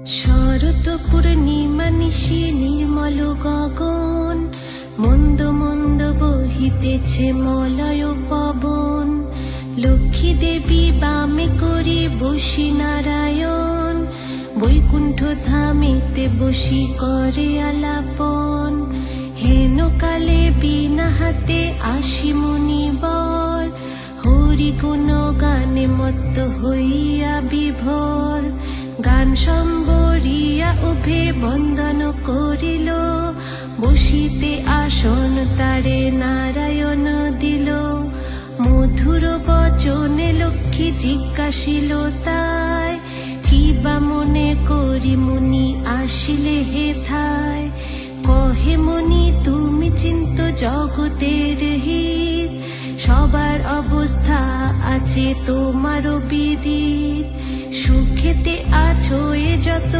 শরৎ পূর্ণিমা নিশি নির্মল গগন, মন্দ মন্দ বহিতেছে মলয় পবন। লক্ষ্মী দেবী বামে করে বসি নারায়ণ, বৈকুণ্ঠ ধামেতে বসি করে আলাপন। হেন কালে বিনা হাতে আসি মুনিবর, হরি গুণ গানে মত্ত হইয়া বিভোর। গান সম্বরিয়া উভে বন্দন করিল, বসিতে আসন তারে নারায়ণ দিল। মধুর বচনে লক্ষ্মী জিজ্ঞাসিল তাই, কি বা মনে করি মুনি আসিলে হেথায়। কহে মুনি তুমি চিন্ত জগতের হিত, সবার অবস্থা আছে তোমারও বিদিত। সুখেতে আছো এ যত